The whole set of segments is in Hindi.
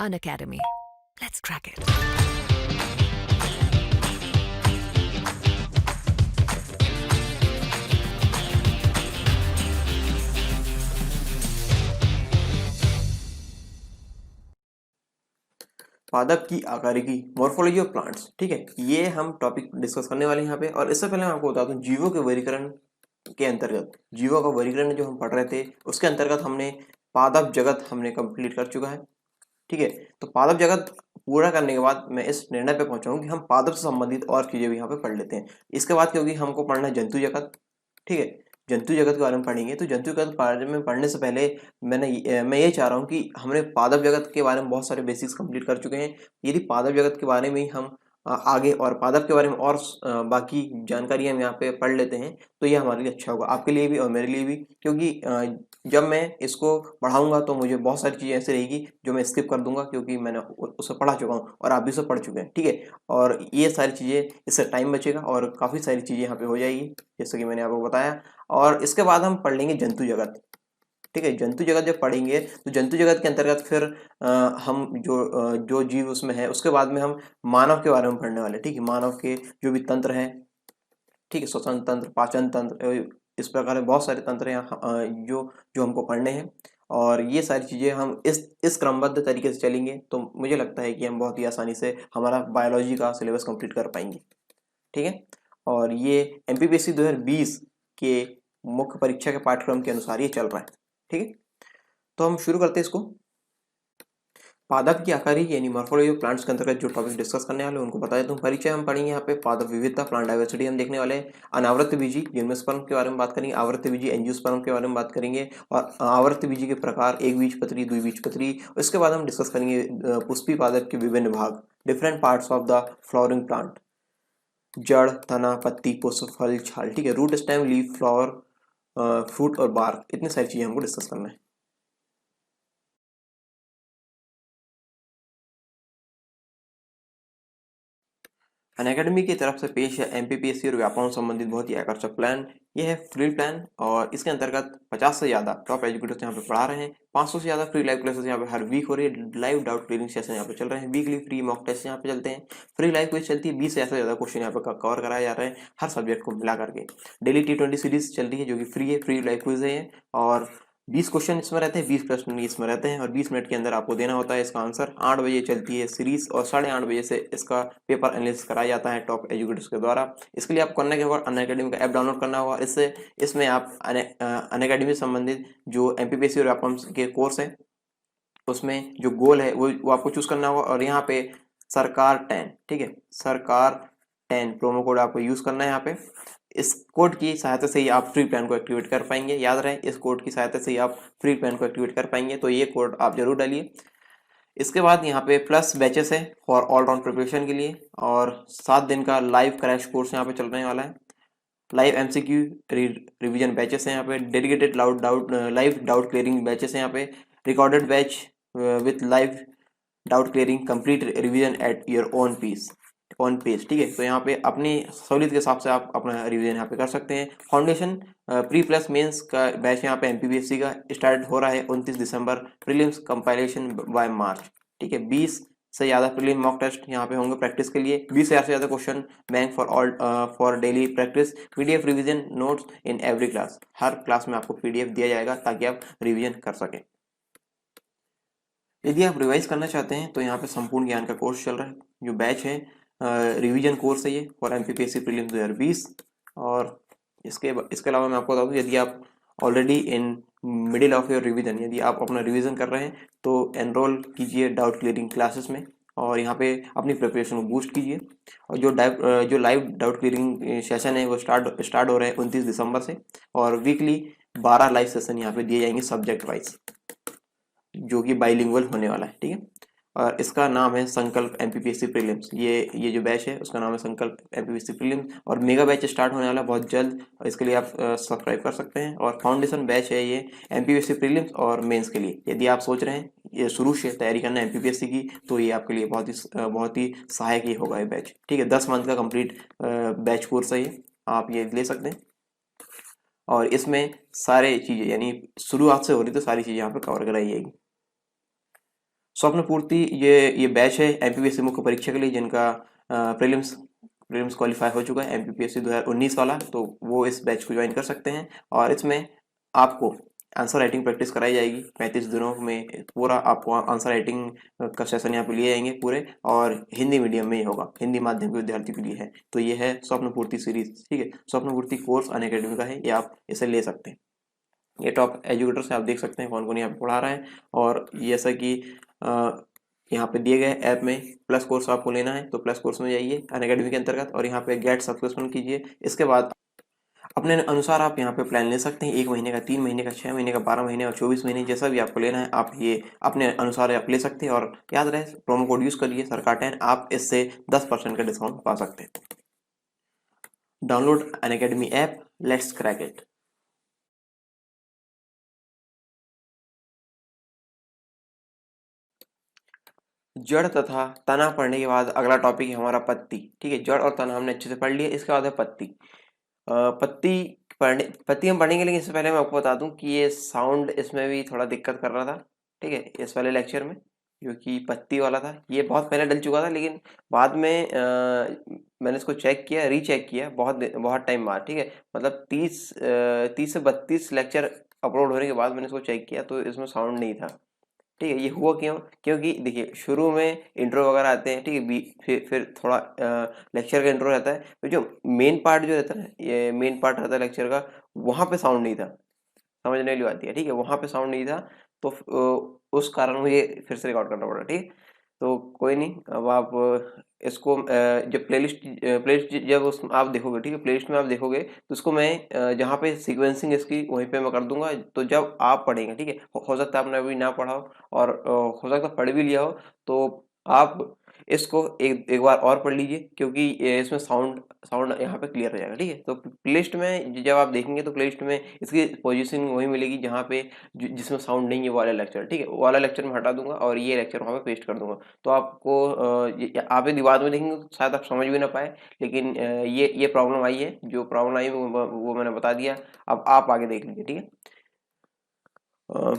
Unacademy. Let's crack it. पादप की आकारिकी, मॉर्फोलॉजी ऑफ प्लांट्स। ठीक है, ये हम टॉपिक डिस्कस करने वाले हैं यहाँ पे। और इससे पहले मैं आपको बता दूं, जीवों के वर्गीकरण के अंतर्गत, जीवों का वर्गीकरण जो हम पढ़ रहे थे उसके अंतर्गत हमने पादप जगत हमने कंप्लीट कर चुका है। ठीक है, तो पादप जगत पूरा करने के बाद मैं इस निर्णय पे पहुंचा हूं कि हम पादप से संबंधित और चीजें भी यहाँ पे पढ़ लेते हैं। इसके बाद क्योंकि हमको पढ़ना है जंतु जगत। ठीक है, जंतु जगत के बारे में पढ़ेंगे, तो जंतु जगत के बारे में पढ़ने से पहले मैं ये चाह रहा हूँ कि हमने पादप जगत के बारे में बहुत सारे बेसिक्स कंप्लीट कर चुके हैं। यदि पादप जगत के बारे में ही हम आगे और पादप के बारे में और बाकी जानकारी हम यहाँ पे पढ़ लेते हैं तो ये हमारे लिए अच्छा होगा, आपके लिए भी और मेरे लिए भी। क्योंकि जब मैं इसको पढ़ाऊंगा तो मुझे बहुत सारी चीज़ें ऐसी रहेगी जो मैं स्किप कर दूंगा, क्योंकि मैंने उसे पढ़ा चुका हूँ और आप भी उसे पढ़ चुके हैं। ठीक है, और ये सारी चीज़ें, इससे टाइम बचेगा और काफ़ी सारी चीज़ें यहाँ पे हो जाएगी जैसे कि मैंने आपको बताया। और इसके बाद हम पढ़ लेंगे जंतु जगत। ठीक है, जंतु जगत जब पढ़ेंगे तो जंतु जगत के अंतर्गत फिर हम जो जीव उसमें है उसके बाद में हम मानव के बारे में पढ़ने वाले हैं। ठीक है, मानव के जो भी तंत्र हैं, ठीक है, श्वसन तंत्र, पाचन तंत्र, इस प्रकार के बहुत सारे तंत्र हैं जो जो हमको पढ़ने हैं। और ये सारी चीज़ें हम इस क्रमबद्ध तरीके से चलेंगे तो मुझे लगता है कि हम बहुत ही आसानी से हमारा बायोलॉजी का सिलेबस कंप्लीट कर पाएंगे। ठीक है, और ये एमपीपीएससी 2020 के मुख्य परीक्षा के पाठ्यक्रम के अनुसार ये चल रहा है। ठीक है, तो हम शुरू करते हैं इसको। पादप की आकारी यानी मॉर्फोलॉजी ऑफ प्लांट्स के अंतर्गत जो टॉपिक डिस्कस करने वाले हैं उनको बता देता हूँ। परिचय हम पढ़ेंगे यहाँ पे, पादप विविधता, प्लांट डाइवर्सिटी हम देखने वाले हैं, अनावृत बीजी जिम्नोस्पर्म के बारे में बात करेंगे, आवृत बीजी एंजियोस्पर्म के बारे में बात करेंगे, और आवृत बीजी के प्रकार, एक बीजपत्री, द्विबीजपत्री। इसके बाद हम डिस्कस करेंगे पुष्पी पादप के विभिन्न भाग, different parts of the flowering plant, जड़, तना, पत्ती, पुष्प, फल, छाल। ठीक है, root, stem, leaf, flower, fruit और बार, इतनी सारी चीजें हमको डिस्कस करना है। अनअकैडमी की तरफ से पेश है एमपीपीएससी और व्यापकों से संबंधित बहुत ही आकर्षक प्लान। यह है फ्री प्लान और इसके अंतर्गत 50 से ज़्यादा टॉप एजुकेटर्स यहाँ पे पढ़ा रहे हैं। 500 से ज़्यादा फ्री लाइव क्लासेस यहाँ पे हर वीक हो रही है। लाइव डाउट क्लियरिंग सेशन यहाँ पे चल रहे हैं। वीकली फ्री मॉक टेस्ट यहाँ पे चलते हैं। फ्री लाइव क्विज चलती है, 20 से ऐसे ज़्यादा क्वेश्चन यहाँ पे कवर कराए जा रहे हैं हर सब्जेक्ट को मिला करके। डेली T20 सीरीज चल रही है जो कि फ्री है, फ्री लाइव क्विज है। और 20 क्वेश्चन इसमें रहते हैं, 20 प्रश्न इसमें रहते हैं और 20 मिनट के अंदर आपको देना होता है इसका आंसर। 8 बजे चलती है सीरीज और 8:30 बजे से इसका पेपर एनालिसिस कराया जाता है टॉप एजुकेटर्स के द्वारा। इसके लिए आपको करना क्या होगा, अनअकैडमी का ऐप डाउनलोड करना होगा। इसमें आप अनअकैडमी से संबंधित जो एमपीपीएससी और व्यापम के कोर्स है उसमें जो गोल है वो आपको चूज करना होगा। और यहाँ पे सरकार 10, ठीक है, सरकार 10 प्रोमो कोड आपको यूज करना है यहाँ पे। इस कोड की सहायता से ही आप फ्री प्लान को एक्टिवेट कर पाएंगे। याद रहे, इस कोड की सहायता से ही आप फ्री प्लान को एक्टिवेट कर पाएंगे, तो ये कोड आप जरूर डालिए। इसके बाद यहाँ पे प्लस बैचेस है फॉर ऑल राउंड प्रिपरेशन के लिए, और 7 दिन का लाइव क्रैश कोर्स यहाँ पे चलने वाला है। लाइव एमसीक्यू रिवीजन बैचेस हैं यहाँ पे, dedicated live doubt clearing batches हैं यहाँ पे, recorded batch with live doubt clearing, complete revision at your own page. ठीक है, तो यहाँ पे अपनी सहूलियत के हिसाब से आप अपना रिवीजन यहाँ पे कर सकते हैं। फाउंडेशन प्री प्लस मेंस का बैच यहाँ पे एमपीपीएससी का स्टार्ट हो रहा है 29 दिसंबर, प्रीलिम्स कंपाइलेशन बाय मार्च। ठीक है, 20 से ज़्यादा प्रीलिम मॉक टेस्ट यहाँ पे होंगे प्रैक्टिस के लिए, 20,000 से ज़्यादा question bank for daily practice, PDF revision notes in every class. Her class में आपको पीडीएफ दिया जाएगा ताकि आप रिवीजन कर सकें। यदि आप रिवाइज करना चाहते हैं तो यहाँ पे संपूर्ण ज्ञान का कोर्स चल रहा है, जो बैच है रिवीजन कोर्स है ये फॉर एमपीपीएससी प्रीलिम्स 2020। और इसके अलावा मैं आपको बता दूँ, यदि आप already in middle of your revision, यदि आप अपना रिवीजन कर रहे हैं तो एनरोल कीजिए डाउट क्लियरिंग क्लासेस में और यहाँ पे अपनी प्रिपरेशन को बूस्ट कीजिए। और जो लाइव डाउट क्लियरिंग सेशन है वो स्टार्ट हो रहे हैं 29 दिसंबर से, और वीकली 12 लाइव सेशन यहाँ पे दिए जाएंगे सब्जेक्ट वाइज, जो कि बाइलिंगुअल होने वाला है। ठीक है, और इसका नाम है संकल्प एमपीपीएससी प्रीलिम्स। ये जो बैच है उसका नाम है संकल्प एमपीपीएससी प्रीलिम्स, और मेगा बैच स्टार्ट होने वाला है बहुत जल्द, और इसके लिए आप सब्सक्राइब कर सकते हैं। और फाउंडेशन बैच है ये एमपीपीएससी प्रीलिम्स और मेंस के लिए। यदि आप सोच रहे हैं ये शुरू से तैयारी करना है एमपीपीएससी की, तो ये आपके लिए बहुत ही सहायक ही होगा ये बैच। ठीक है, 10 मंथ का कंप्लीट बैच कोर्स है ये, आप ये ले सकते हैं। और इसमें सारे चीज़ें यानी शुरुआत से हो रही तो सारी चीज़ें यहाँ पर कवर कराई जाएगी। स्वप्न पूर्ति ये बैच है एमपीपीएससी मुख्य परीक्षा के लिए जिनका प्रीलिम्स क्वालिफाई हो चुका है एमपीपीएससी 2019 वाला, तो वो इस बैच को ज्वाइन कर सकते हैं। और इसमें आपको आंसर राइटिंग प्रैक्टिस कराई जाएगी 35 दिनों में। पूरा आपको आंसर राइटिंग का सेशन यहाँ पे लिए जाएंगे पूरे, और हिंदी मीडियम में ही होगा, हिंदी माध्यम के विद्यार्थी के लिए है। तो ये है स्वप्न पूर्ति सीरीज, ठीक है। स्वप्न पूर्ति कोर्स अनअकैडमी का है, ये आप इसे ले सकते हैं। ये टॉप एजुकेटर से आप देख सकते हैं कौन कौन यहाँ पे पढ़ा रहा है। और जैसा कि यहाँ पे दिए गए ऐप में प्लस कोर्स आपको लेना है तो प्लस कोर्स में जाइए अनअकैडमी के अंतर्गत, और यहाँ पे गेट सब्सक्रिप्शन कीजिए। इसके बाद अपने अनुसार आप यहाँ पे प्लान ले सकते हैं, 1 महीने का, 3 महीने का, 6 महीने का, 12 महीने और 24 महीने, जैसा भी आपको लेना है आप ये अपने अनुसार आप ले सकते हैं। और याद रहे प्रोमो कोड यूज करिए सरकार 10, आप इससे 10% का डिस्काउंट पा सकते हैं। Download Unacademy app, let's crack it. जड़ तथा तना पढ़ने के बाद अगला टॉपिक है हमारा पत्ती, ठीक है। जड़ और तना हमने अच्छे से पढ़ लिया, इसके बाद है पत्ती। पत्ती हम पढ़ेंगे, लेकिन इससे पहले मैं आपको बता दूं कि ये साउंड इसमें भी थोड़ा दिक्कत कर रहा था, ठीक है, इस वाले लेक्चर में, जो कि पत्ती वाला था। ये बहुत पहले डल चुका था, लेकिन बाद में मैंने इसको चेक किया, रीचेक किया बहुत टाइम बाद, ठीक है। मतलब 30 से 32 लेक्चर अपलोड होने के बाद मैंने इसको चेक किया, तो इसमें साउंड नहीं था, ठीक है। ये हुआ क्यों? क्योंकि देखिए शुरू में इंट्रो वगैरह आते हैं, ठीक है, फिर थोड़ा लेक्चर का इंट्रो रहता है, तो जो मेन पार्ट जो रहता है, ये मेन पार्ट रहता है लेक्चर का, वहाँ पे साउंड नहीं था, समझने वाली बात है, ठीक है। वहाँ पे साउंड नहीं था, तो उस कारण मुझे फिर से रिकॉर्ड करना पड़ा, ठीक है। तो कोई नहीं, अब आप इसको जब प्लेलिस्ट जब उस आप देखोगे, ठीक है, प्लेलिस्ट में आप देखोगे तो उसको मैं जहाँ पे सीक्वेंसिंग इसकी वहीं पे मैं कर दूंगा। तो जब आप पढ़ेंगे, ठीक है, हो सकता है आपने अभी ना पढ़ा हो, और हो सकता है पढ़ भी लिया हो, तो आप इसको एक बार और पढ़ लीजिए, क्योंकि इसमें साउंड साउंड यहाँ पे क्लियर हो जाएगा, ठीक है। तो प्लेलिस्ट में जब आप देखेंगे तो प्लेलिस्ट में इसकी पोजीशन वही मिलेगी जहाँ पे जिसमें साउंड नहीं है, वो वाला लेक्चर, ठीक है, वो वाला लेक्चर मैं हटा दूंगा और ये लेक्चर वहाँ पे पेस्ट कर दूंगा। तो आपको आप यदि बाद में देखेंगे तो शायद आप समझ भी ना पाए, लेकिन ये प्रॉब्लम आई है, जो प्रॉब्लम आई वो मैंने बता दिया। अब आप आगे देख लीजिए, ठीक है। अ,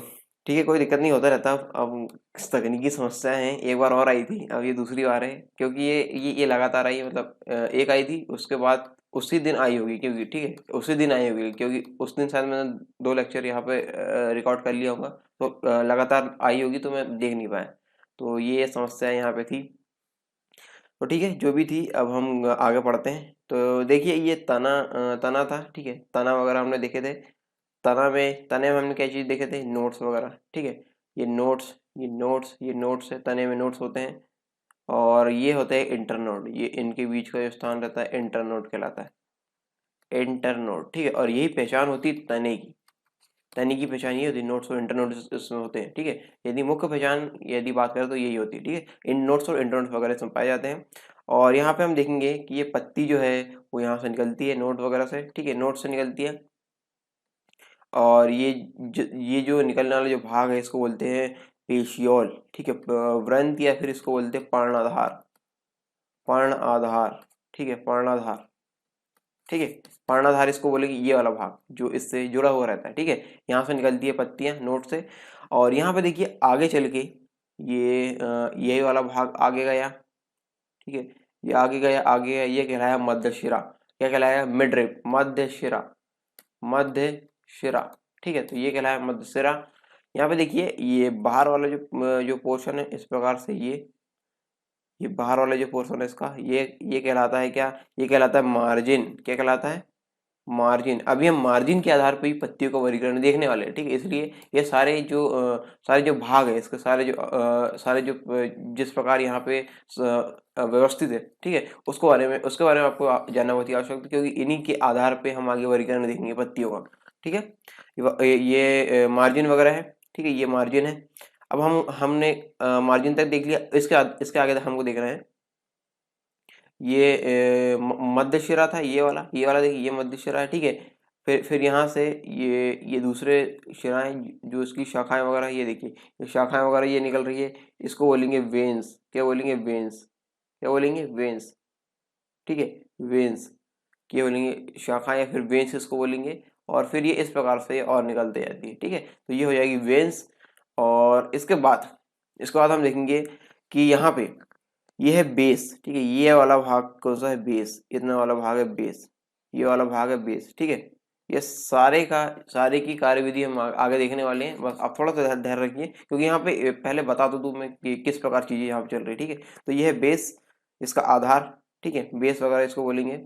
ठीक है, कोई दिक्कत नहीं, होता रहता। अब तकनीकी समस्या है, एक बार और आई थी, अब ये दूसरी बार है, क्योंकि ये लगातार आई है। मतलब एक आई थी, उसके बाद उसी दिन आई होगी, क्योंकि ठीक है उसी दिन आई होगी, क्योंकि उस दिन शायद मैंने 2 लेक्चर यहाँ पे रिकॉर्ड कर लिया होगा, तो लगातार आई होगी तो मैं देख नहीं पाया, तो ये समस्या यहाँ पे थी। तो ठीक है, जो भी थी, अब हम आगे बढ़ते हैं। तो देखिए ये तना था, ठीक है, तना वगैरह हमने देखे थे। तने में हमने क्या चीज़ देखे थे, नोट्स वगैरह, ठीक है। ये नोट्स है, तने में नोट्स होते हैं, और ये होते हैं इंटरनोड, ये इनके बीच का जो स्थान रहता है इंटरनोड कहलाता है, इंटरनोड, ठीक है। और यही पहचान होती है तने की पहचान ये होती है, नोट्स और इंटरनोड इसमें होते हैं, ठीक है। यदि मुख्य पहचान यदि बात करें तो यही होती है, ठीक है। इन नोट्स और इंटरनोड्स वगैरह इसमें पाए जाते हैं। और यहाँ पे हम देखेंगे कि ये पत्ती जो है वो यहाँ से निकलती है नोट वगैरह से, ठीक है, नोट से निकलती है। और ये जो निकलने वाला जो भाग है इसको बोलते हैं पेशियोल, ठीक है, व्रंत, या फिर इसको बोलते हैं पर्ण आधार, ठीक है, पर्णाधार, ठीक है। पर्णाधार इसको बोलेंगे, ये वाला भाग जो इससे जुड़ा हुआ रहता है, ठीक है। यहाँ से निकलती है पत्तियां नोट से, और यहाँ पे देखिए आगे चल के यही वाला भाग आगे गया, ठीक है, ये आगे गया, ये कहलाया मध्यशिरा। क्या कहलाया? मिडरिप, मध्य शिरा, ठीक है। तो ये कहलाया मध्यशिरा। यहाँ पे देखिए ये बाहर वाला जो पोर्शन है, इस प्रकार से ये बाहर वाला जो पोर्शन है इसका, ये कहलाता है क्या? ये कहलाता है मार्जिन। क्या कहलाता है? मार्जिन। अभी हम मार्जिन के आधार पर ही पत्तियों का वर्गीकरण देखने वाले हैं, ठीक है। इसलिए ये सारे जो भाग है इसके, सारे जो जिस प्रकार यहाँ पे व्यवस्थित है, ठीक है, उसके बारे में आपको जानना बहुत ही आवश्यक है, क्योंकि इन्हीं के आधार पे हम आगे वर्गीकरण देखेंगे पत्तियों का, ठीक है। ये मार्जिन वगैरह है, ठीक है, ये मार्जिन है। अब हमने मार्जिन तक देख लिया, इसके आगे हमको देखना है ये मध्यशिरा था, ये वाला देखिए, ये मध्यशिरा है, ठीक है। फिर यहाँ से ये दूसरे शिराएं जो इसकी शाखाएं वगैरह, ये देखिए ये शाखाएं वगैरह ये निकल रही है, इसको बोलेंगे वेन्स। क्या बोलेंगे? वेन्स। क्या बोलेंगे? वेन्स, ठीक है, वेन्स। क्या बोलेंगे? शाखा, या फिर वेन्स इसको बोलेंगे। और फिर ये इस प्रकार से और निकलते जाती है, ठीक है। तो ये हो जाएगी वेन्स। और इसके बाद इसके बाद हम देखेंगे कि यहाँ पे ये है बेस, ठीक है, ये वाला भाग कौन सा है, बेस, इतना वाला भाग है बेस, ये वाला भाग है बेस, ठीक है। ये सारे की कार्यविधि हम आगे देखने वाले हैं, बस आप थोड़ा सा ध्यान रखिए, क्योंकि यहाँ पे पहले बता तो दूं मैं कि किस प्रकार चीजें यहाँ पे चल रही है, ठीक है। तो ये है बेस, इसका आधार, ठीक है, बेस वगैरह इसको बोलेंगे।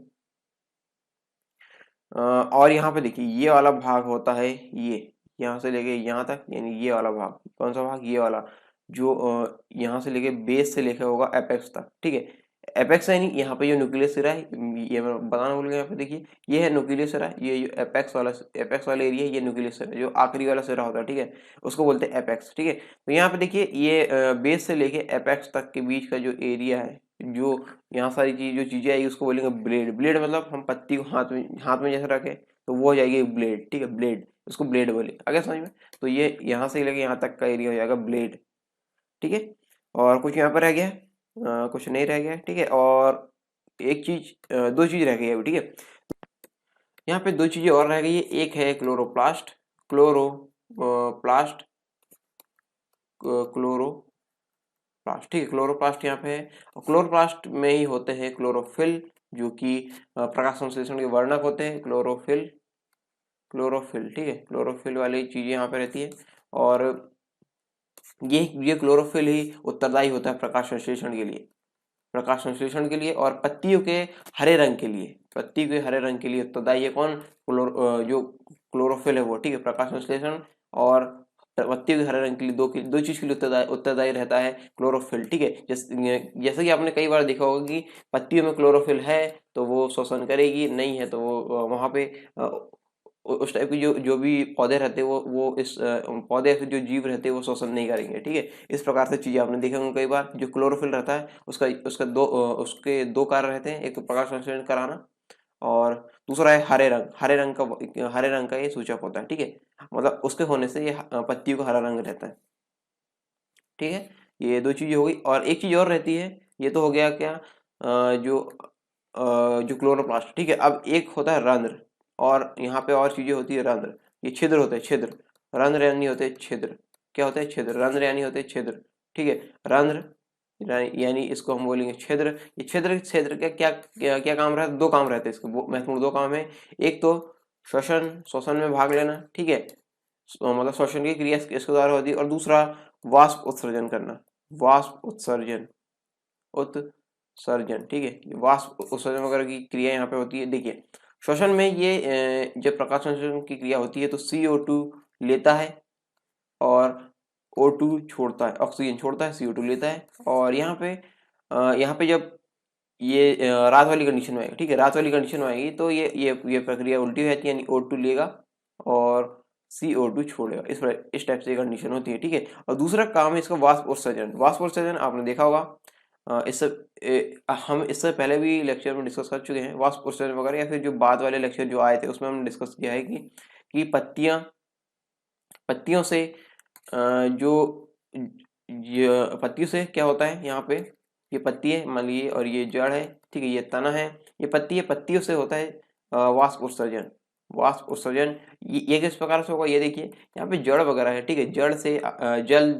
और यहाँ पे देखिए ये वाला भाग होता है, ये यहाँ से लेके यहाँ तक, यानी ये वाला भाग, कौन सा भाग, ये वाला, जो यहाँ से लेके बेस से लेके होगा एपेक्स तक, ठीक है। एपेक्स यानी यहाँ पे जो न्यूक्लियस सिरा है, ये मैं बताना भूल गया, यहाँ पे देखिए ये है न्यूक्लियस सिरा, ये जो एपेक्स वाला एरिया है, ये न्यूक्लियस सिरा, जो आखिरी वाला सिरा होता है, ठीक है, उसको बोलते हैं एपेक्स, ठीक है। तो यहाँ पे देखिए ये बेस से लेके एपेक्स तक के बीच का जो एरिया है, जो यहाँ सारी जो चीजें आएगी उसको बोलेंगे ब्लेड। ब्लेड मतलब हम पत्ती को हाथ में जैसे रखे तो वो हो जाएगी ब्लेड, ठीक है, ब्लेड, उसको ब्लेड बोले, अगर समझ में। तो ये यहाँ से लेके यहाँ तक का एरिया हो जाएगा ब्लेड, ठीक है। और कुछ यहाँ पर रह गया, कुछ नहीं रह गया, ठीक है। और एक चीज, दो चीज रह गई है अभी, ठीक है। यहाँ पे दो चीजें और रह गई है, एक है क्लोरोप्लास्ट, क्लोरोप्लास्ट, क्लोरोप्लास्ट, ठीक है, क्लोरोप्लास्ट यहाँ पे है। और क्लोरोप्लास्ट में ही होते हैं क्लोरोफिल, जो कि प्रकाश संश्लेषण के वर्णक होते हैं, क्लोरोफिल, ठीक है, क्लोरोफिल वाली चीजें यहाँ पे रहती है। और ये क्लोरोफिल ही उत्तरदायी होता है प्रकाश संश्लेषण के लिए, और पत्तियों के हरे रंग के लिए, उत्तरदायी है कौन, जो क्लोरोफिल है वो, ठीक है, प्रकाश संश्लेषण और पत्तियों के हरे रंग के लिए, दो चीज के लिए उत्तरदायी रहता है क्लोरोफिल, ठीक है। जैसे कि आपने कई बार देखा होगा कि पत्तियों में क्लोरोफिल है तो वो श्वसन करेगी, नहीं है तो वो वहां पे उस टाइप की जो भी पौधे रहते हैं वो इस पौधे से जो जीव रहते हैं वो श्वसन नहीं करेंगे, ठीक है। इस प्रकार से चीजें आपने देखा होंगे कई बार। जो क्लोरोफिल रहता है उसके दो कार्य रहते हैं, एक तो प्रकाश संश्लेषण कराना, और दूसरा है हरे रंग का ये सूचक होता है, ठीक है, मतलब उसके होने से ये पत्तियों का हरा रंग रहता है, ठीक है। ये दो चीजें हो गई, और एक चीज और रहती है, ये तो हो गया क्या, जो क्लोरोप्लास्ट, ठीक है। अब एक होता है रंध्र, और यहाँ पे और चीजें होती है रंध्र, ये छिद्र होते हैं, रंध्र यानी होते हैं छिद्र, क्या होता है, छिद्र, रंध्र यानी होते हैं छिद्र, ठीक है। रंध्र यानी इसको हम बोलेंगे छिद्र। ये छिद्र का क्या काम रहता है, दो काम रहते हैं इसके, महत्वपूर्ण दो काम है। एक तो श्वसन में भाग लेना, ठीक है, मतलब श्वसन की क्रिया इसके द्वारा होती है, और दूसरा वाष्प उत्सर्जन करना, वाष्प उत्सर्जन, ठीक है, वाष्प उत्सर्जन वगैरह की क्रिया यहाँ पे होती है। देखिए श्वसन में ये जब प्रकाश संश्लेषण की क्रिया होती है तो CO2 लेता है और O2 छोड़ता है, ऑक्सीजन छोड़ता है, CO2 लेता है। और यहाँ पे जब ये रात वाली कंडीशन में आएगा, ठीक है, रात वाली कंडीशन में आएगी तो ये प्रक्रिया उल्टी हो जाती है, यानी O2 लेगा और CO2 छोड़ेगा, इस टाइप से कंडीशन होती है, ठीक है। और दूसरा काम है इसका वाष्प उत्सर्जन आपने देखा होगा, हम इससे पहले भी लेक्चर में डिस्कस कर चुके हैं वाष्प उत्सर्जन वगैरह, या फिर जो बाद वाले लेक्चर जो आए थे उसमें हमने डिस्कस किया है कि पत्तियों से जो पत्तियों से क्या होता है, यहाँ पे ये पत्ती है मान लीजिए, और ये जड़ है, ठीक है, ये तना है, ये पत्ती है, पत्तियों से होता है वाष्प उत्सर्जन। ये किस प्रकार से होगा, ये देखिए यहाँ पे जड़ वगैरह है, ठीक है, जड़ से जल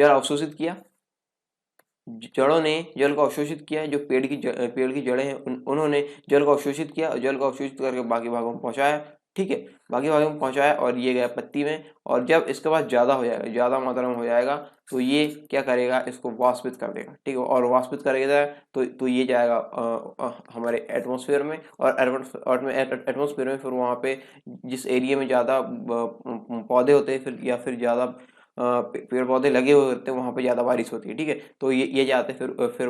अवशोषित किया, जड़ों ने जल को अवशोषित किया, जो पेड़ की जड़ें हैं उन्होंने जल को अवशोषित किया, और जल को अवशोषित करके बाकी भागों में पहुंचाया, ठीक है, बाकी भागों में पहुंचाया, और ये गया पत्ती में। और जब इसके पास ज्यादा हो जाएगा, ज्यादा मात्रा में हो जाएगा, तो ये क्या करेगा, इसको वाष्पित कर देगा, ठीक है, और वाष्पित करेगा तो ये जाएगा हमारे एटमॉस्फेयर में, और एटमॉस्फेयर में फिर वहाँ पे जिस एरिया में ज्यादा पौधे होते हैं, फिर ज्यादा पेड़ पौधे लगे हुए होते हैं, वहाँ पे ज़्यादा बारिश होती है, ठीक है। तो ये जाते फिर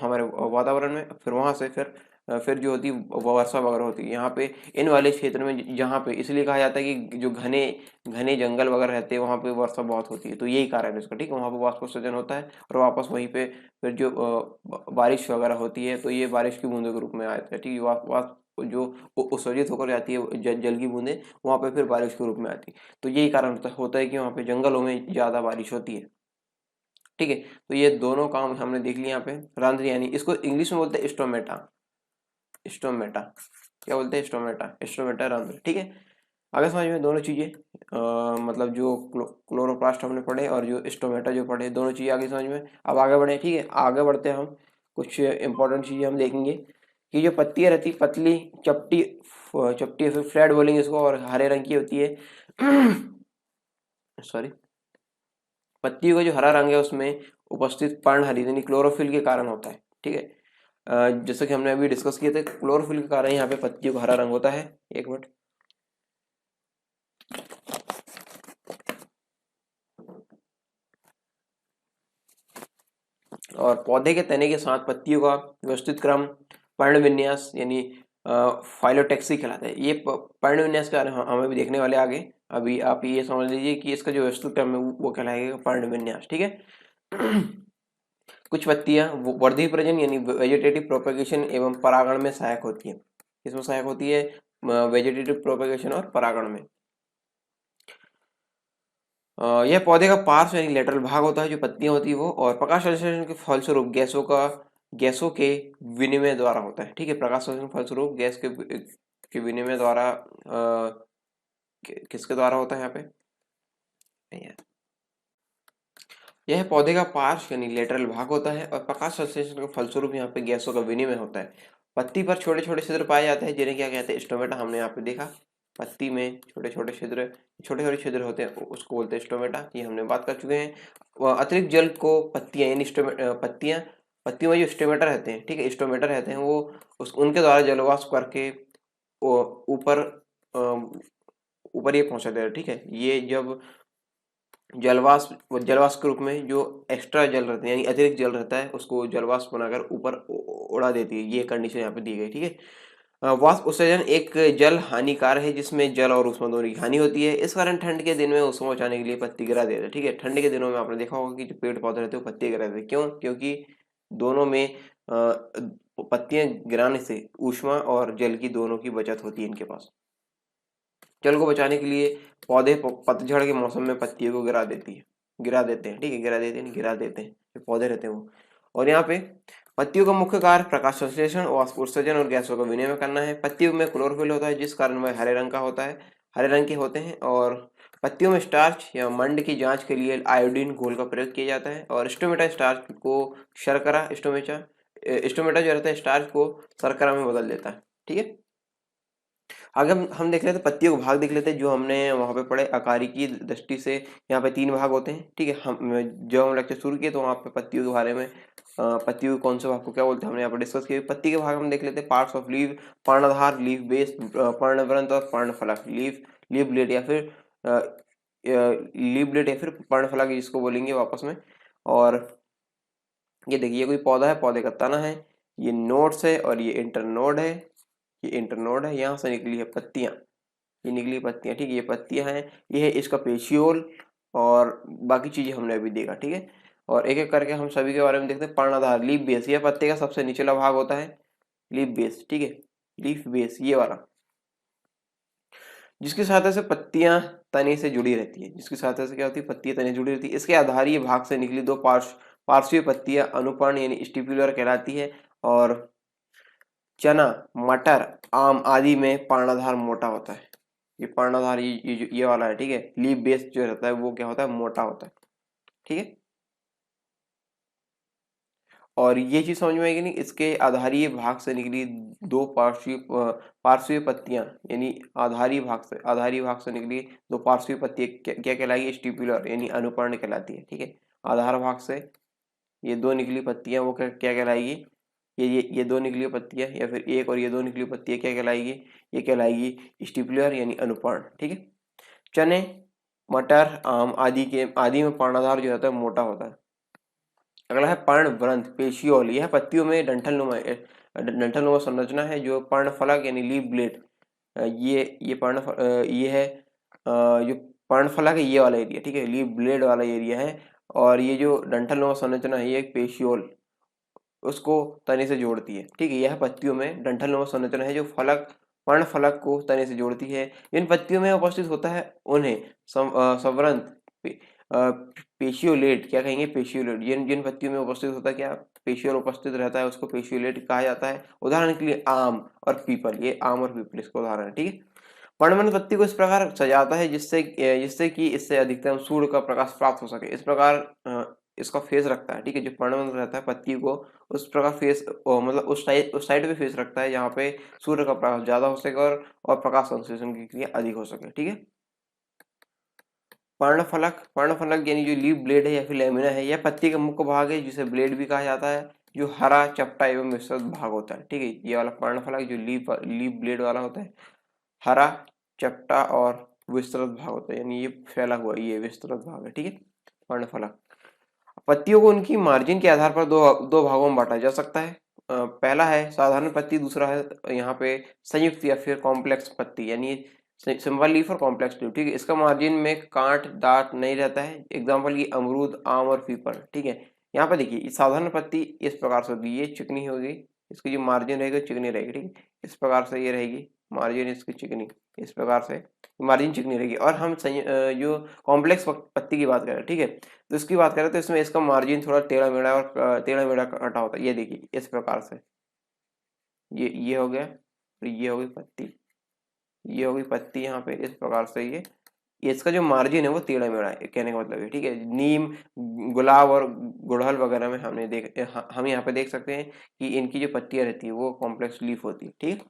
हमारे वातावरण में, फिर वहाँ से फिर जो होती है वो वर्षा वगैरह होती है। यहाँ पे इन वाले क्षेत्र में जहाँ पे इसलिए कहा जाता है कि जो घने घने जंगल वगैरह रहते हैं वहाँ पे वर्षा बहुत होती है, तो यही कारण है इसका, ठीक है, वहाँ पे वाष्पोत्सर्जन होता है, और वापस वहीं पे फिर जो बारिश वगैरह होती है तो ये बारिश की बूंदों के रूप में आता है, ठीक है, वाष्प जो उत्सर्जित होकर जाती है जल की बूंदें, वहाँ पे फिर बारिश के रूप में आती है। तो यही कारण होता है कि वहाँ पे जंगलों में ज्यादा बारिश होती है, ठीक है। तो ये दोनों काम हमने देख लिया यहाँ पे। रंध्र यानी इसको इंग्लिश में बोलते हैं स्टोमेटा, क्या बोलते हैं, स्टोमेटा रंध्र, ठीक है। आगे समझ में दोनों चीज़ें, मतलब जो क्लोरोप्लास्ट हमने पढ़े और जो स्टोमेटा जो पढ़े, दोनों चीज़ें आगे समझ में। अब आगे बढ़े, ठीक है, आगे बढ़ते हैं हम, कुछ इंपॉर्टेंट चीज़ें हम देखेंगे कि जो पत्तियाँ रहती, पतली चपटी चपटी फिर फ्लैट बोलेंगे इसको, और हरे रंग की होती है सॉरी, पत्तियों का जो हरा रंग है उसमें उपस्थित पर्णहरित यानी क्लोरोफिल के कारण होता है, ठीक है। जैसे कि हमने अभी डिस्कस किए थे, क्लोरोफिल के कारण यहाँ पे पत्तियों का हरा रंग होता है। एक मिनट, और पौधे के तने के साथ पत्तियों का व्यवस्थित क्रम पर्ण विन्यास यानी फाइलोटेक्सी कहलाता है। ये पर्ण विन्यास के बारे में हमें भी देखने वाले आगे। अभी आप ये समझ लीजिए कि इसका जो व्यवस्थित क्रम है वो कहलाएगा पर्ण विन्यास, ठीक है। कुछ पत्तियां वर्धी प्रजनन यानी वेजिटेटिव प्रोपेगेशन एवं परागण में सहायक होती है। इसमें सहायक होती है वेजिटेटिव प्रोपेगेशन और परागण में। यह पौधे का पार्श्व यानी लेटरल भाग होता है, जो पत्तियां होती है वो, और प्रकाश संश्लेषण के फलस्वरूप गैसों के विनिमय द्वारा होता है, ठीक है। प्रकाश संश्लेषण फलस्वरूप गैस के विनिमय द्वारा किसके द्वारा होता है यहाँ पे, यह पौधे का पार्श्व यानी लेटरल भाग होता है, और प्रकाश संश्लेषण के फलस्वरूप यहाँ पे गैसों का विनिमय होता है। पत्ती पर छोटे छोटे छिद्र पाए जाते हैं, जिन्हें क्या कहते हैं, स्टोमेटा। हमने यहाँ पे देखा, पत्ती में छोटे छोटे छिद्र होते हैं, उसको बोलते हैं स्टोमेटा। ये हमने बात कर चुके हैं। अतिरिक्त जल को पत्तियां यानी पत्तियों में जो स्टोमेटा रहते हैं, ठीक है, स्टोमेटा रहते हैं, वो उनके द्वारा जलवाष्प करके ऊपर ऊपर ये पहुंचाते हैं, ठीक है। ये जब जलवाष्प के रूप में जो एक्स्ट्रा जल रहते हैं यानी अतिरिक्त जल रहता है, उसको जलवाष्प बनाकर ऊपर उड़ा देती है। ये कंडीशन यहाँ पे दी गई, ठीक है। वाष्प उत्सर्जन एक जल हानिकार है, जिसमें जल और ऊष्मा दोनों की हानि होती है। इस कारण ठंड के दिन में ऊष्मा बचाने के लिए पत्ती गिरा देते हैं, ठीक है। ठंड के दिनों में आपने देखा होगा कि जो पेड़ पौधे रहते हैं वो पत्ती गिरा देते हैं। क्यों? क्योंकि दोनों में पत्तियां गिराने से ऊष्मा और जल की दोनों की बचत होती है इनके पास। जल को बचाने के लिए पौधे पतझड़ के मौसम में पत्तियों को गिरा देते हैं, ठीक है। गिरा देते हैं, जो पौधे रहते हैं वो। और यहाँ पे पत्तियों का मुख्य कार्य प्रकाश संश्लेषण, वाष्प उत्सर्जन और गैसों का विनिमय करना है। पत्तियों में क्लोरोफिल होता है, जिस कारण वह हरे रंग का होता है, हरे रंग के होते हैं। और पत्तियों में स्टार्च या मंड की जांच के लिए आयोडीन घोल का प्रयोग किया जाता है। और स्टोमेटा स्टार्च को शर्करा स्टोमेटा जो रहता है स्टार्च को शर्करा में बदल देता है, ठीक है। आगे हम देख लेते हैं, पत्तियों को भाग देख लेते हैं जो हमने वहाँ पे पढ़े। आकारी की दृष्टि से यहाँ पे 3 भाग होते हैं, ठीक है। जब हम लेक्चर शुरू किए तो वहाँ पे पत्तियों के बारे में पत्तियों के कौन से भाग को क्या बोलते हैं हमने यहाँ पर डिस्कस किए। पत्ती के भाग हम देख लेते हैं, पार्ट्स ऑफ लीव, पर्णधार, लीफ बेस, पर्णवृंत और पर्णफलक। लीफ ब्लेड या फिर पर्णफलक जिसको बोलेंगे वापस में। और ये देखिए, ये कोई पौधा है, पौधे का तना है, ये नोड्स है और ये इंटरनोड है। ये इंटरनोड है, यहाँ से निकली है पत्तियां, ये निकली पत्तियां, ठीक है। ये पत्तियां हैं, ये है इसका पेशियोल, और बाकी चीजें हमने अभी देखा, ठीक है। और एक एक करके हम सभी के बारे में देखते हैं। पर्णधार, लीफ बेस, ये पत्ते का सबसे निचला भाग होता है, लीफ बेस, ठीक है। लीफ बेस ये वाला, जिसकी सहायता से पत्तियां तने से जुड़ी रहती है। जिसकी सहायता से क्या होती है, पत्तियां तने से जुड़ी रहती है। इसके आधारीय भाग से निकली 2 पार्श्वीय पत्तियां अनुपर्ण यानी स्टिपुलर कहलाती है। और चना, मटर, आम आदि में पर्णधार मोटा होता है। ये पर्णधार ये वाला है, ठीक है। लीफ बेस जो रहता है वो क्या होता है, मोटा होता है, ठीक है। और ये चीज समझ में आएगी नहीं, इसके आधारीय भाग से निकली 2 पार्श्वीय पत्तियां यानी आधारीय भाग से निकली 2 पार्श्वीय पत्तियां क्या कहलाएगी, स्टिपुलर यानी अनुपर्ण कहलाती है, ठीक है। आधार भाग से ये 2 निकली पत्तियां वो क्या कहलाएगी, ये 2 निकली पत्तियां, या फिर एक और ये 2 निकली पत्तियां क्या कहलाएगी, ये कहलाएगी स्टिपुलर यानी अनुपर्ण, ठीक है। चने, मटर, आम आदि में पर्णधार जो होता है मोटा होता है। अगला है पर्णवृंत, पेशियोल। यह पत्तियों में डंठलनुमा संरचना है, जो पर्णफलक यानी लीफ ब्लेड, ये है जो पर्णफलक है, ये वाला एरिया, ठीक है, लीफ ब्लेड वाला एरिया है। और ये जो डंठलनुमा संरचना है, ये एक पेशियोल उसको तने से जोड़ती है, ठीक है। यह पत्तियों में डंठलनुमा संरचना है, जो पर्णफलक को तने से जोड़ती है। इन पत्तियों में उपस्थित होता है उन्हें संवृंत पेशियोलेट क्या कहेंगे, पेशियोलेट। जिन जिन पत्तियों में उपस्थित होता है क्या, पेशियोल उपस्थित रहता है, उसको पेशियोलेट कहा जाता है। उदाहरण के लिए आम और पीपल, ये आम और पीपल इसका उदाहरण है, ठीक है। पर्णमोची पत्ती को इस प्रकार सजाता है जिससे जिससे कि इससे अधिकतम सूर्य का प्रकाश प्राप्त हो सके। इस प्रकार इसका फेस रखता है, ठीक है, जो पर्णमोची रहता है पत्ती को उस प्रकार फेस मतलब उस साइड पे फेस रखता है जहाँ पे सूर्य का प्रकाश ज्यादा हो सके और प्रकाश संश्लेषण की क्रिया अधिक हो सके, ठीक है। पर्णफलक यानी जो लीफ ब्लेड है या फिर लेमिना है, यह पत्ती का मुख्य भाग है जिसे ब्लेड भी कहा जाता है, जो हरा, चपटा एवं विस्तृत भाग होता है, ठीक है। ये वाला पर्णफलक जो लीफ ब्लेड वाला होता है, हरा, चपटा और विस्तृत भाग होता है, यानी ये फैला हुआ ये विस्तृत भाग है, ठीक है, पर्णफलक। पत्तियों को उनकी मार्जिन के आधार पर दो भागों में बांटा जा सकता है। पहला है साधारण पत्ती, दूसरा है यहाँ पे संयुक्त या फिर कॉम्प्लेक्स पत्ती, यानी सिंपल लीफ और कॉम्प्लेक्स लीफ, ठीक है। इसका मार्जिन में कांट दांत नहीं रहता है। एग्जाम्पल ये अमरूद, आम और पीपल, ठीक है। यहाँ पे देखिए साधारण पत्ती इस प्रकार से होगी, ये चिकनी होगी, इसकी जो मार्जिन रहेगी चिकनी रहेगी, ठीक है। इस प्रकार से ये रहेगी मार्जिन इसकी चिकनी, इस प्रकार से मार्जिन चिकनी रहेगी। और हम जो कॉम्प्लेक्स पत्ती की बात करें, ठीक है, तो इसकी बात करें तो इसमें इसका मार्जिन थोड़ा टेढ़ा मेढ़ा और टेढ़ा मेढ़ा कटा होता है। ये देखिए इस प्रकार से ये हो गया, और ये हो गई पत्ती, ये हो गई पत्ती यहाँ पे इस प्रकार से ये इसका जो मार्जिन है वो टेढ़ा मेढ़ा है, कहने का मतलब है, ठीक है। नीम, गुलाब और गुड़हल वगैरह में हम यहाँ पे देख सकते हैं कि इनकी जो पत्तियां रहती है वो कॉम्प्लेक्स लीफ होती है, ठीक।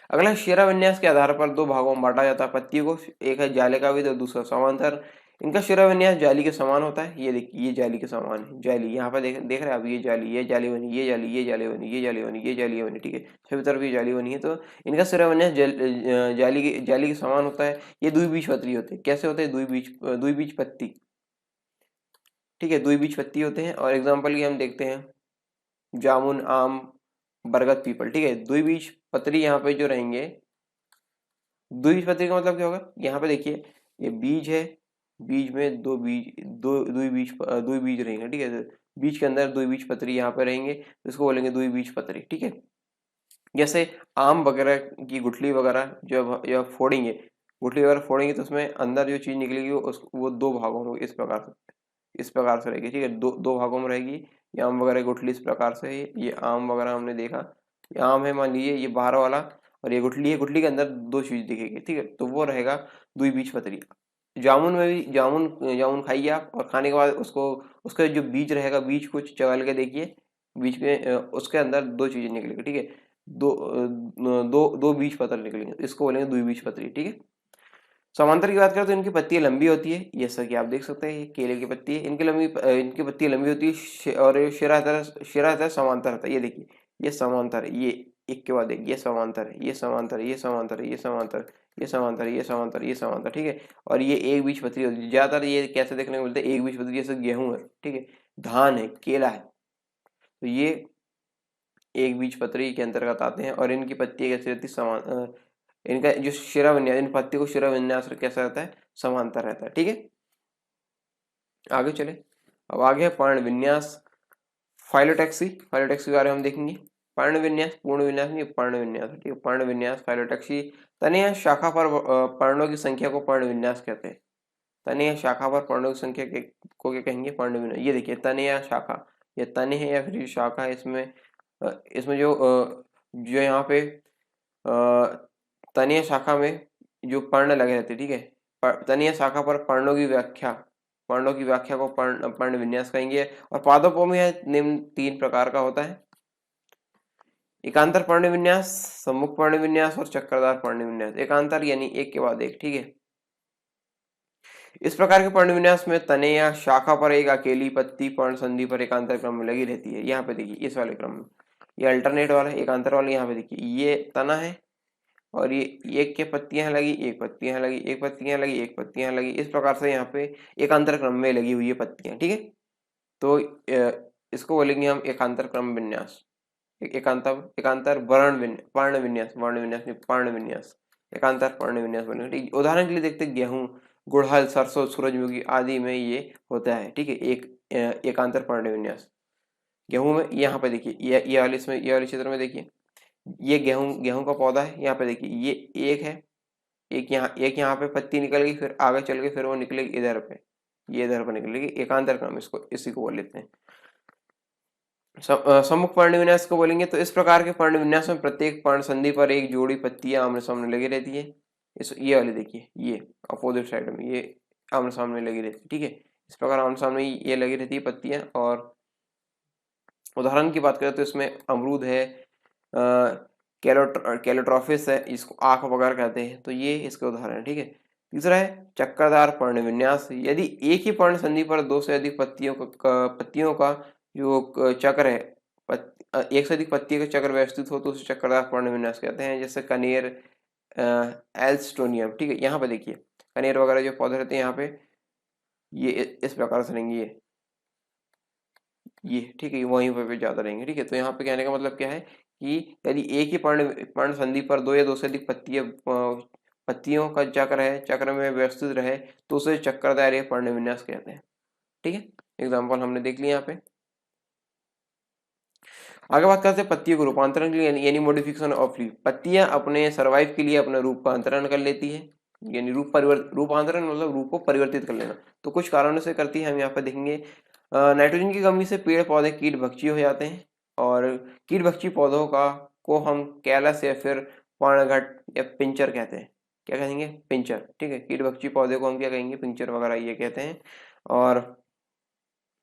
अगला शिरा विन्यास के आधार पर दो भागों में बांटा जाता है पत्तियों को, एक है जाली का विधि और दूसरा समांतर। इनका शिरा विन्यास जाली के समान होता है। ये देखिए ये जाली के समान है, जाली यहाँ पर देख रहे हैं आप, ये जाली बनी, ये जाली, ये जाली बनी, ये जाली बनी, ये जाली बनी, ठीक है, सभी तरफ ये जाली बनी है। तो इनका शिरा विन्यास जाली के समान होता है। ये द्विबीजपत्री होते हैं। कैसे होते हैं? द्विबीज पत्ती, ठीक है, द्विबीज पत्ती होते हैं। और एग्जाम्पल की हम देखते हैं जामुन, आम, बरगद, पीपल, ठीक है। द्विबीज पत्री यहाँ पे जो रहेंगे, द्विबीजपत्री का मतलब क्या होगा? यहाँ पे देखिए ये बीज है, बीज में द्विबीज रहेंगे, ठीक है। बीज के अंदर द्विबीजपत्री यहाँ पे रहेंगे, तो इसको बोलेंगे द्विबीजपत्री, ठीक है। जैसे आम वगैरह की गुठली वगैरह जब फोड़ेंगे, गुठली वगैरह फोड़ेंगे तो उसमें अंदर जो चीज निकलेगी वो दो भागों में इस प्रकार से रहेगी, ठीक है, दो भागों में रहेगी। ये आम वगैरह की गुठली इस प्रकार से है, ये आम वगैरह हमने देखा, ये आम है मान लीजिए, ये बाहर वाला, और ये गुठली है, गुठली के अंदर दो चीज दिखेगी, ठीक है, तो वो रहेगा द्विबीजपत्री। जामुन में भी जामुन खाइए आप, और खाने के बाद उसका जो बीज रहेगा, बीज को चबाल के देखिए, बीज में उसके अंदर दो चीजें निकलेगी, ठीक है, दो बीज पत्र निकलेंगे, इसको बोलेंगे द्विबीजपत्री, ठीक है। समांतर की बात करें तो इनकी पत्तियां लंबी होती है, जैसा कि आप देख सकते हैं ये केले की पत्ती है, इनकी पत्तियां लंबी होती है, और शिरा समांतर होता है। ये देखिए ये समांतर है, ये एक के बाद एक, ये समांतर है, ये समांतर है, ये समांतर है, ये समांतर, ये समांतर, ये समांतर, ये समांतर, ठीक है। और ये एक बीज पत्री होती है। ज्यादातर ये कैसे देखने को मिलता है? एक बीज पत्री, जैसे गेहूं है, ठीक है, धान है, केला है, तो ये एक बीज पत्री के अंतर्गत आते हैं। और इनकी पत्तियां कैसी रहती है? इनका जो शिरा विन्यास, इन पत्ती को शिरा विन्यास कैसा रहता है? समांतर रहता है, ठीक है। आगे चले, अब आगे है पर्ण विन्यास, फाइलोटैक्सी के बारे में हम देखेंगे। पर्ण विन्यास पूर्ण विन्यास नहीं, पर्ण विन्यास, ठीक है। पर्ण विन्यास, फाइलोटैक्सी, तने या शाखा पर पर्णों की संख्या को पर्ण विन्यास कहते हैं। तने या शाखा पर पर्णों की संख्या को क्या कहेंगे? पर्ण विन्यास। ये देखिए तने या शाखा, ये तने है या फिर शाखा है, इसमें जो यहाँ पे तनीय शाखा में जो पर्ण लगे रहते, ठीक है, तनीय शाखा पर पर्णों की व्याख्या को पर्ण विन्यास कहेंगे। और पादपों में निम्न तीन प्रकार का होता है: एकांतर पर्ण विन्यास, सम्मुख पर्ण विन्यास और चक्रधार पर्ण विन्यास। एकांतर यानी एक के बाद एक, ठीक है। इस प्रकार के पर्ण विन्यास में तने या शाखा पर एक अकेली पत्ती पर्ण संधि पर एकांतर क्रम में लगी रहती है। यहाँ पे देखिए इस वाले क्रम में, ये अल्टरनेट वाला है, एकांतर वाला। यहाँ पे देखिए ये तना है, और ये एक के पत्तियां लगी, एक पत्तियां लगी, एक पत्तियां लगी, एक पत्तियां लगी, इस प्रकार से यहाँ पे एकांतर क्रम में लगी हुई है पत्तियां, ठीक है। तो इसको बोलेंगे हम एकांतर क्रम विन्यास, एकांतर पर्ण विन्यास, वर्ण विन्यास नहीं, पर्ण विन्यास, एकांतर पर्ण विन्यास बनेगा, ठीक। उदाहरण के लिए देखते हैं गेहूं, गुड़हल, सरसों, सूरजमुखी आदि में ये होता है, ठीक है, एक एकांतर पर्ण विन्यास। गेहूं में यहाँ पे देखिए ये वाले, इसमें ये वाले क्षेत्र में देखिए, ये गेहूं का पौधा है, यहाँ पे देखिए ये एक है, एक यहाँ पे पत्ती निकल गई, फिर आगे चल गई, फिर वो निकलेगी इधर पे, ये इधर पे निकलेगी, एकांतर क्रम इसको इसी को बोल लेते हैं। सम्मुख पर्ण विन्यास को बोलेंगे तो इस प्रकार के पर्ण विन्यास में प्रत्येक पर्ण संधि पर एक जोड़ी पत्तियां आमने सामने लगी रहती है। इस ये वाले देखिए, ये अपोजिट साइड में ये आमने सामने लगी रहती है, ठीक है। इस प्रकार आमने सामने ये लगी रहती है पत्तियां। और उदाहरण की बात करें तो इसमें अमरूद है, कैलोट्रॉफिस है, इसको आंख वगैरह कहते हैं, तो ये इसके उदाहरण है, ठीक है। तीसरा है चक्करदार पर्ण विन्यास। यदि एक ही पर्ण संधि पर दो से अधिक पत्तियों का जो चक्र है, एक से अधिक पत्ती का चक्र व्यवस्थित हो तो उसे चक्करदार पर्ण विन्यास कहते हैं। जैसे कनेर, एल्स्टोनियम, ठीक है। यहाँ पे देखिए कनेर वगैरह जो पौधे रहते हैं यहाँ पे ये इस प्रकार से रहेंगे, ये ठीक है, वहीं पे ज्यादा रहेंगे, ठीक है। तो यहाँ पे कहने का मतलब क्या है कि यदि एक ही पर्ण संधि पर दो या दो से अधिक पत्तियों का चक्र है, चक्र में व्यवस्थित रहे तो उसे चक्करदार या पर्ण विन्यास कहते हैं, ठीक है। एग्जाम्पल हमने देख लिया यहाँ पे। आगे बात करते हैं पत्तियों को रूपांतरण के लिए, यानी मॉडिफिकेशन ऑफ लीफ। पत्तियां अपने सर्वाइव के लिए अपना रूप का अंतरण कर लेती है, यानी रूपांतरण मतलब रूप को परिवर्तित कर लेना। तो कुछ कारणों से करती है, हम यहाँ पे देखेंगे। नाइट्रोजन की कमी से पेड़ पौधे कीट भक्षी हो जाते हैं, और कीट भक्षी पौधों को हम कैलस या फिर पर्णघट या पिंचर कहते हैं। क्या कहेंगे? पिंचर, ठीक है। कीट भक्षी पौधे को हम क्या कहेंगे? पिंचर वगैरह ये कहते हैं। और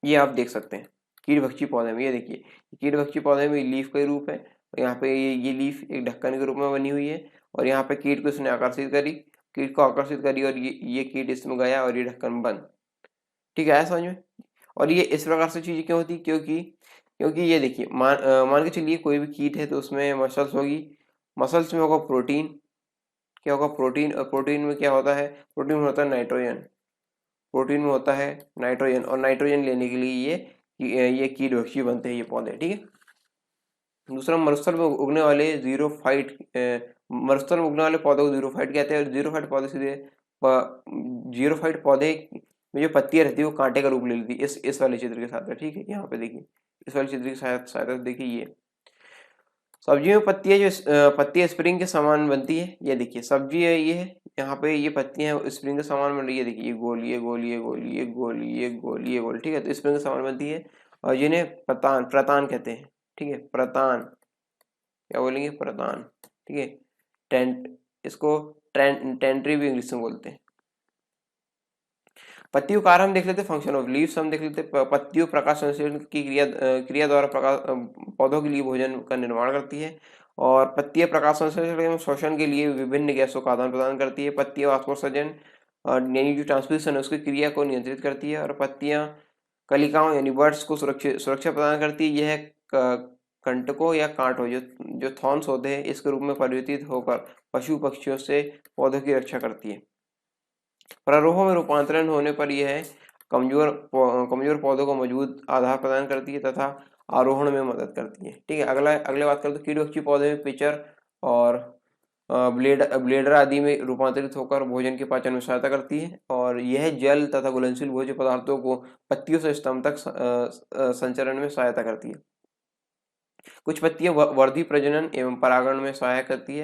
ये आप देख सकते हैं कीट भक्षी पौधे में, ये देखिए कीट भक्षी पौधे में लीफ का रूप है, यहाँ पे ये लीफ एक ढक्कन के रूप में बनी हुई है, और यहाँ पे कीट को इसने आकर्षित करी, कीट को आकर्षित करी, और ये कीट इसमें गया और ये ढक्कन बंद, ठीक है, आया समझ में। और ये इस प्रकार से चीजें क्यों होती? क्योंकि ये देखिए मान के चलिए कोई भी कीट है तो उसमें मसल्स होगी, मसल्स में होगा प्रोटीन, क्या होगा? प्रोटीन। और प्रोटीन में क्या होता है? प्रोटीन में होता है नाइट्रोजन, प्रोटीन में होता है नाइट्रोजन, और नाइट्रोजन लेने के लिए ये कीट भक्षी बनते हैं ये पौधे, ठीक है। दूसरा, मरुस्थल में उगने वाले जीरोफाइट, मरुस्थल में उगने वाले पौधों को जीरोफाइट कहते हैं। और जीरोफाइट पौधे सीधे जीरोफाइट पौधे में जो पत्तियां रहती है वो कांटे का रूप ले लेती है, इस वाले चित्र के साथ, ठीक है। यहाँ पे देखिए इस वाले चित्र की सहायता से देखिए, ये सब्जियों में पत्तियां स्प्रिंग के समान बनती है। ये देखिए सब्जी है, ये है, यहाँ पे ये पत्तियां स्प्रिंग के समान बन रही है, देखिए ये गोल, ये गोल, ये गोल, ये गोल, ये गोल, ये गोल, ठीक है। तो स्प्रिंग के समान बनती है, और जिन्हें प्रतान कहते हैं, ठीक है। प्रतान, क्या बोलेंगे? प्रतान, ठीक है। इसको टेंट्री भी इंग्लिश में बोलते हैं। पत्तियों का हम देख लेते हैं, फंक्शन ऑफ लीव्स हम देख लेते हैं। पत्तियों प्रकाश संश्लेषण की क्रिया द्वारा पौधों के लिए भोजन का निर्माण करती है, और पत्तियां प्रकाश संश्लेषण एवं शोषण के लिए विभिन्न गैसों का आदान प्रदान करती है। पत्तियां वाष्पोत्सर्जन यानी जो ट्रांसपिरेशन है उसकी क्रिया को नियंत्रित करती है, और पत्तियां कलिकाओं यानी बर्ड्स को सुरक्षा प्रदान करती है। यह कंटकों या कांटों जो थॉर्न्स होते हैं इसके रूप में परिवर्तित होकर पशु पक्षियों से पौधों की रक्षा करती है। प्रारोहों में रूपांतरण होने पर यह कमजोर पौधों को मजबूत आधार प्रदान करती है तथा आरोहण में मदद करती है, ठीक है। अगले बात करें तो कीट भक्षी पौधे में पिचर और ब्लेडर आदि में रूपांतरित होकर भोजन के पाचन में सहायता करती है, और यह जल तथा घुलनशील भोज्य पदार्थों को पत्तियों से स्तंभ तक संचरण में सहायता करती है। कुछ पत्तियां वर्धी प्रजनन एवं परागण में सहायक होती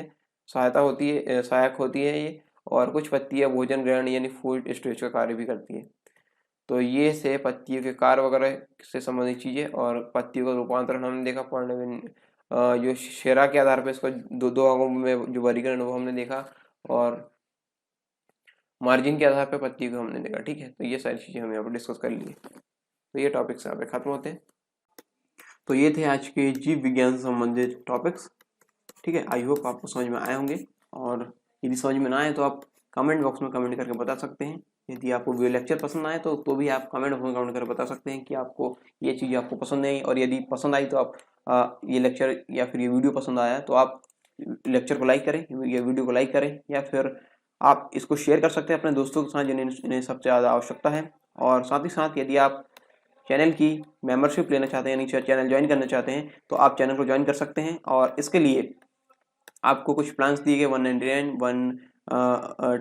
है ये, और कुछ पत्तियां भोजन ग्रहण यानी फूड स्टोरेज का कार्य भी करती है। तो ये से पत्तियों के कार्य वगैरह से संबंधित चीजें, और पत्तियों का रूपांतरण हमने देखा जो शेरा के आधार पर इसको दो अंगों में जो वर्गीकरण वो हमने देखा, और मार्जिन के आधार पर पत्तियों को हमने देखा, ठीक है। तो ये सारी चीजें हम यहाँ पर डिस्कस कर लिए, तो ये टॉपिक्स यहाँ पे खत्म होते हैं। तो ये थे आज के जीव विज्ञान से संबंधित टॉपिक्स, ठीक है। आई होप आपको समझ में आए होंगे, और यदि समझ में ना आए तो आप कमेंट बॉक्स में कमेंट करके बता सकते हैं। यदि आपको वीडियो लेक्चर पसंद आए तो भी आप कमेंट बॉक्स में कमेंट करके बता सकते हैं कि आपको ये चीज़ आपको पसंद नहीं, और यदि पसंद आई तो आप ये लेक्चर या फिर ये वीडियो पसंद आया तो आप लेक्चर को लाइक करें या वीडियो को लाइक करें, या फिर आप इसको शेयर कर सकते हैं अपने दोस्तों के साथ जिन्हें सबसे ज़्यादा आवश्यकता है। और साथ ही साथ यदि आप चैनल की मेंबरशिप लेना चाहते हैं, यानी चैनल ज्वाइन करना चाहते हैं, तो आप चैनल को ज्वाइन कर सकते हैं। और इसके लिए आपको कुछ प्लान्स दिए गए, 199,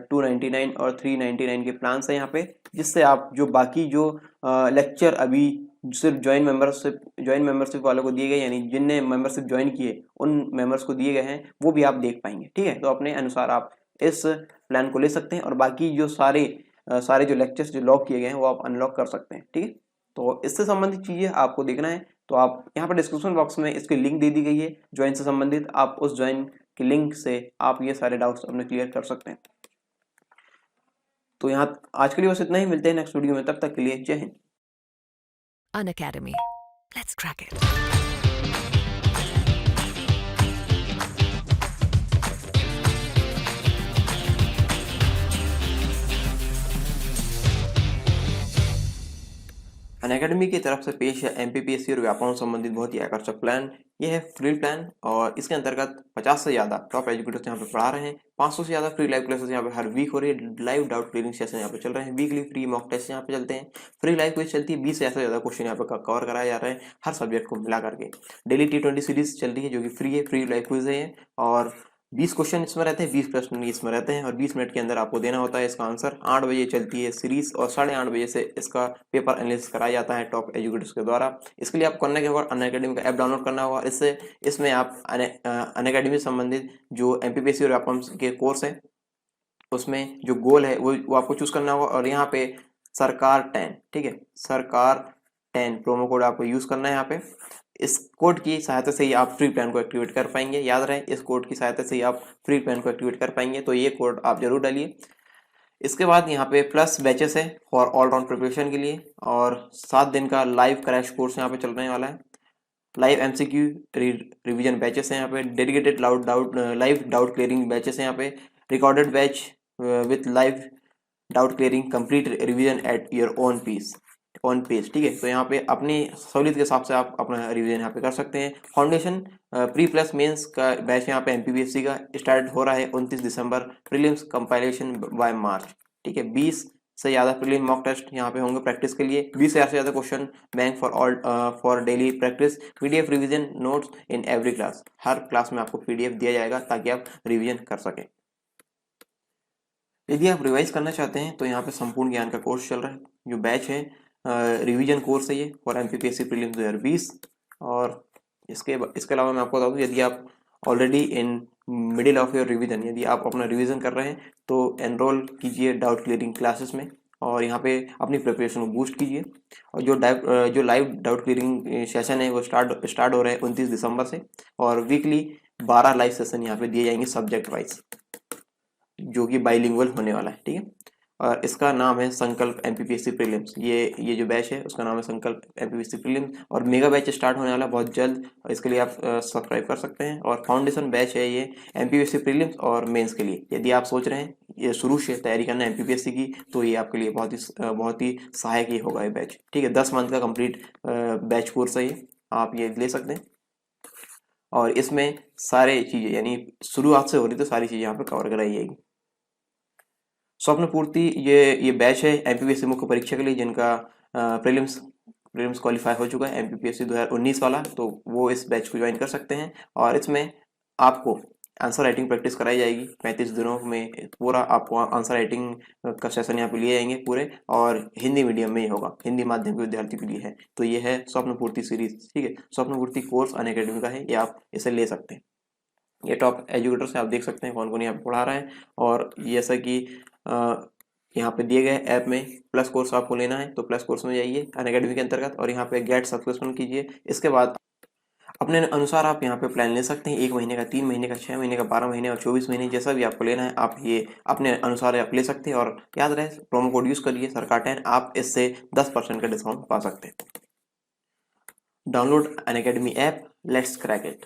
299 और 399 के प्लान्स हैं यहाँ पे, जिससे आप जो बाकी जो लेक्चर अभी सिर्फ ज्वाइन मेंबरशिप वालों को दिए गए, यानी जिनने मेंबरशिप ज्वाइन किए उन मेंबर्स को दिए गए हैं, वो भी आप देख पाएंगे, ठीक है। तो अपने अनुसार आप इस प्लान को ले सकते हैं, और बाकी जो सारे जो लेक्चर्स जो लॉक किए गए हैं वो आप अनलॉक कर सकते हैं, ठीक है। तो इससे संबंधित चीज़ें आपको देखना है तो आप यहाँ पर डिस्क्रिप्शन बॉक्स में इसकी लिंक दे दी गई है ज्वाइन से संबंधित, आप उस ज्वाइन की लिंक से आप ये सारे डाउट्स अपने क्लियर कर सकते हैं। तो यहाँ आज के लिए बस इतना ही, मिलते हैं नेक्स्ट वीडियो में, तब तक के लिए जय Hind. Unacademy. Let's crack it. Unacademy की तरफ से पेश है एमपीपीएससी और व्यापकों से संबंधित बहुत ही आकर्षक प्लान। ये है फ्री प्लान और इसके अंतर्गत 50 से ज़्यादा टॉप एजुकेटर्स यहाँ पे पढ़ा रहे हैं। 500 से ज़्यादा फ्री लाइव क्लासेस यहाँ पे हर वीक हो रही है। लाइव डाउट क्लियरिंग सेशन यहाँ पे चल रहे हैं। वीकली फ्री मॉक टेस्ट यहाँ पे चलते हैं। फ्री लाइव क्विज चलती है। 20 से ज़्यादा क्वेश्चन यहाँ पे कवर कराए जा रहे हैं हर सब्जेक्ट को मिला करके। डेली T20 सीरीज चल रही है जो कि फ्री है, फ्री लाइव क्विज है और 20 क्वेश्चन इसमें रहते हैं, 20 प्रश्न इसमें रहते हैं और 20 मिनट के अंदर आपको देना होता है इसका आंसर। 8 बजे चलती है सीरीज और 8:30 बजे से इसका पेपर एनालिसिस कराया जाता है टॉप एजुकेटर्स के द्वारा। इसके लिए आपको करना क्या होगा, अनअकैडमी का ऐप डाउनलोड करना होगा। इसमें आप अनअकैडमी से संबंधित जो एमपीपीएससी और व्यापम के कोर्स है उसमें जो गोल है वो आपको चूज करना होगा और यहाँ पे सरकार 10, ठीक है, सरकार 10 प्रोमो कोड आपको यूज करना है। यहाँ पे इस कोड की सहायता से ही आप फ्री प्लान को एक्टिवेट कर पाएंगे। याद रहे, इस कोड की सहायता से ही आप फ्री प्लान को एक्टिवेट कर पाएंगे, तो ये कोड आप जरूर डालिए। इसके बाद यहाँ पे प्लस बैचेस है फॉर ऑल राउंड प्रिपरेशन के लिए और 7 दिन का लाइव क्रैश कोर्स यहाँ पे चलने वाला है। लाइव एमसीक्यू रिवीजन बैचेस हैं यहाँ पे। Dedicated live doubt clearing batches हैं यहाँ पे। Recorded batch with live doubt clearing complete revision at your own page, ठीक है। तो यहाँ पे अपनी सहूलियत के हिसाब से आप अपना रिवीजन यहाँ पे कर सकते हैं। फाउंडेशन प्री प्लस मेंस का बैच यहाँ पे एमपीपीएससी का स्टार्ट हो रहा है 29 दिसंबर। प्रीलिम्स कंपाइलेशन बाय मार्च, ठीक है। 20 से ज़्यादा प्रीलिम मॉक टेस्ट यहाँ पे होंगे प्रैक्टिस के लिए। 20 से ज़्यादा question bank for daily practice. PDF revision notes in every class, her class में आपको पीडीएफ दिया जाएगा ताकि आप रिवीजन कर सकें। यदि आप रिवाइज करना चाहते हैं तो यहाँ पे संपूर्ण ज्ञान का कोर्स चल रहा है। जो बैच है रिवीजन कोर्स है ये फॉर एमपीपीएससी प्रीलिम्स 2020। और इसके अलावा मैं आपको बता दूँ, यदि आप already in middle of your revision, यदि आप अपना रिवीजन कर रहे हैं तो एनरोल कीजिए डाउट क्लियरिंग क्लासेस में और यहाँ पे अपनी प्रिपरेशन को बूस्ट कीजिए। और जो लाइव डाउट क्लियरिंग सेशन है वो स्टार्ट हो रहे हैं 29 दिसंबर से और वीकली 12 लाइव सेशन यहाँ पे दिए जाएंगे सब्जेक्ट वाइज, जो कि बाइलिंगुअल होने वाला है, ठीक है। और इसका नाम है संकल्प एमपीपीएससी प्रीलिम्स। ये जो बैच है उसका नाम है संकल्प एमपीपीएससी प्रीलिम्स और मेगा बैच स्टार्ट होने वाला है बहुत जल्द और इसके लिए आप सब्सक्राइब कर सकते हैं। और फाउंडेशन बैच है ये एमपीपीएससी प्रीलिम्स और मेंस के लिए। यदि आप सोच रहे हैं ये शुरू से तैयारी करना है एमपीपीएससी की तो ये आपके लिए बहुत ही सहायक ही होगा ये बैच, ठीक है। 10 मंथ का कंप्लीट बैच कोर्स है ये, आप ये ले सकते हैं। और इसमें सारे चीज़ें यानी शुरुआत से हो रही तो सारी चीज़ें यहाँ पर कवर कराई जाएगी। स्वप्न पूर्ति ये बैच है एमपीपीएससी मुख्य परीक्षा के लिए जिनका प्रीलिम्स क्वालिफाई हो चुका है एमपीपीएससी 2019 वाला, तो वो इस बैच को ज्वाइन कर सकते हैं। और इसमें आपको आंसर राइटिंग प्रैक्टिस कराई जाएगी 35 दिनों में। पूरा आपको आंसर राइटिंग का सेशन यहाँ पे लिए जाएंगे पूरे और हिंदी मीडियम में ही होगा, हिंदी माध्यम के विद्यार्थी के लिए है। तो ये है स्वप्न पूर्ति सीरीज, ठीक है। स्वप्न पूर्ति कोर्स अनअकैडमी का है, ये आप इसे ले सकते हैं। ये टॉप एजुकेटर से आप देख सकते हैं कौन कौन यहाँ पे पढ़ा रहा है। और जैसा कि यहाँ पे दिए गए ऐप में प्लस कोर्स आपको लेना है तो प्लस कोर्स में जाइए अनअकैडमी के अंतर्गत और यहाँ पे गेट सब्सक्रिप्शन कीजिए। इसके बाद अपने अनुसार आप यहाँ पे प्लान ले सकते हैं, 1 महीने का, 3 महीने का, 6 महीने का, 12 महीने और 24 महीने, जैसा भी आपको लेना है आप ये अपने अनुसार आप ले सकते हैं। और याद रहे प्रोमो कोड यूज करिए सरकार 10, आप इससे 10% का डिस्काउंट पा सकते हैं। Download Unacademy app, let's crack it.